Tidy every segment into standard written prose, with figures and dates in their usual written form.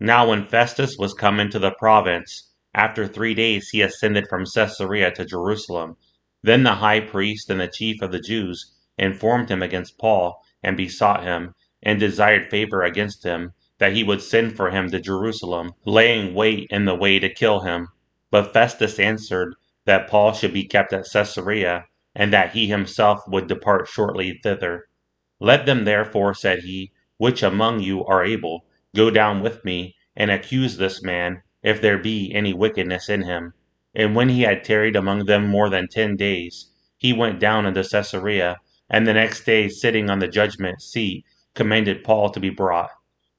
Now when Festus was come into the province, after 3 days he ascended from Caesarea to Jerusalem. Then the high priest and the chief of the Jews informed him against Paul, and besought him, and desired favor against him, that he would send for him to Jerusalem, laying wait in the way to kill him. But Festus answered that Paul should be kept at Caesarea, and that he himself would depart shortly thither. Let them therefore, said he, which among you are able, go down with me, and accuse this man, if there be any wickedness in him. And when he had tarried among them more than 10 days, he went down unto Caesarea, and the next day, sitting on the judgment seat, commanded Paul to be brought.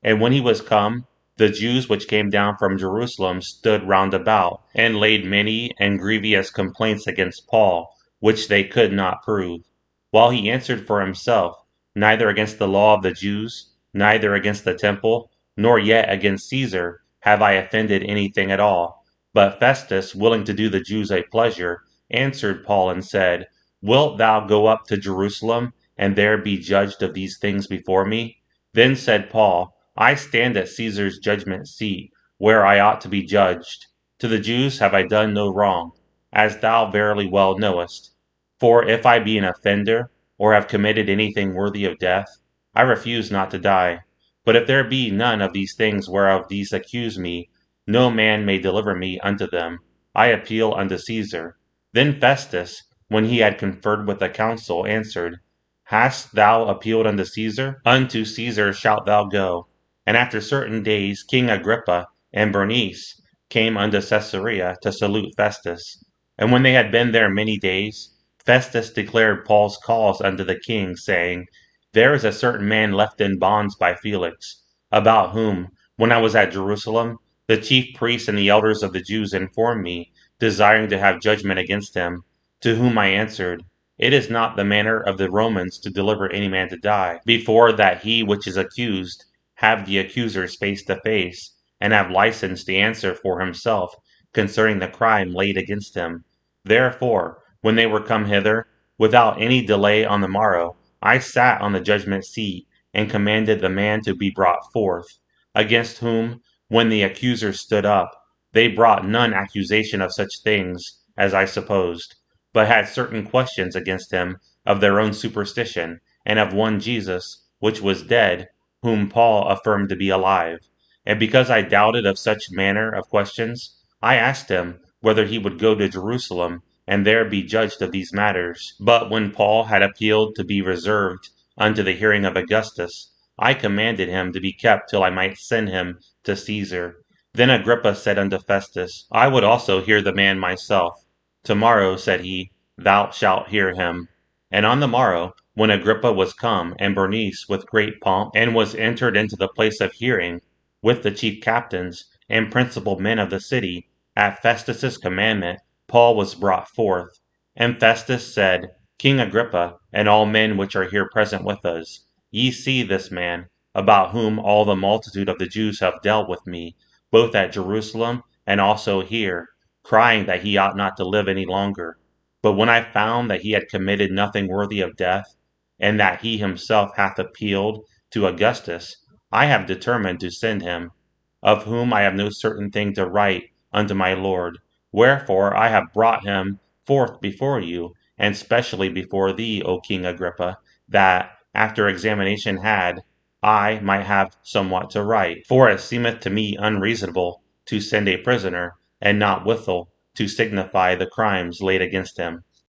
And when he was come, the Jews which came down from Jerusalem stood round about, and laid many and grievous complaints against Paul, which they could not prove. While he answered for himself, neither against the law of the Jews, neither against the temple, nor yet against Caesar, have I offended anything at all. But Festus, willing to do the Jews a pleasure, answered Paul and said, Wilt thou go up to Jerusalem, and there be judged of these things before me? Then said Paul, I stand at Caesar's judgment seat, where I ought to be judged. To the Jews have I done no wrong, as thou verily well knowest. For if I be an offender, or have committed anything worthy of death, I refuse not to die. But if there be none of these things whereof these accuse me, no man may deliver me unto them. I appeal unto Caesar. Then Festus, when he had conferred with the council, answered, Hast thou appealed unto Caesar? Unto Caesar shalt thou go. And after certain days King Agrippa and Bernice came unto Caesarea to salute Festus. And when they had been there many days, Festus declared Paul's cause unto the king, saying, There is a certain man left in bonds by Felix, about whom, when I was at Jerusalem, the chief priests and the elders of the Jews informed me, desiring to have judgment against him. To whom I answered, It is not the manner of the Romans to deliver any man to die, before that he which is accused have the accusers face to face, and have license to answer for himself concerning the crime laid against him. Therefore, when they were come hither, without any delay on the morrow, I sat on the judgment seat, and commanded the man to be brought forth, against whom, when the accusers stood up, they brought none accusation of such things as I supposed, but had certain questions against him of their own superstition, and of one Jesus, which was dead, whom Paul affirmed to be alive. And because I doubted of such manner of questions, I asked him whether he would go to Jerusalem, and there be judged of these matters. But when Paul had appealed to be reserved unto the hearing of Augustus, I commanded him to be kept till I might send him to Caesar. Then Agrippa said unto Festus, I would also hear the man myself. Tomorrow, said he, thou shalt hear him. And on the morrow, when Agrippa was come, and Bernice with great pomp, and was entered into the place of hearing, with the chief captains and principal men of the city, at Festus's commandment, Paul was brought forth. And Festus said, King Agrippa, and all men which are here present with us, ye see this man, about whom all the multitude of the Jews have dealt with me, both at Jerusalem and also here, crying that he ought not to live any longer. But when I found that he had committed nothing worthy of death, and that he himself hath appealed to Augustus, I have determined to send him, of whom I have no certain thing to write unto my Lord. Wherefore I have brought him forth before you, and specially before thee, O King Agrippa, that, after examination had, I might have somewhat to write. For it seemeth to me unreasonable to send a prisoner, and not withal to signify the crimes laid against him.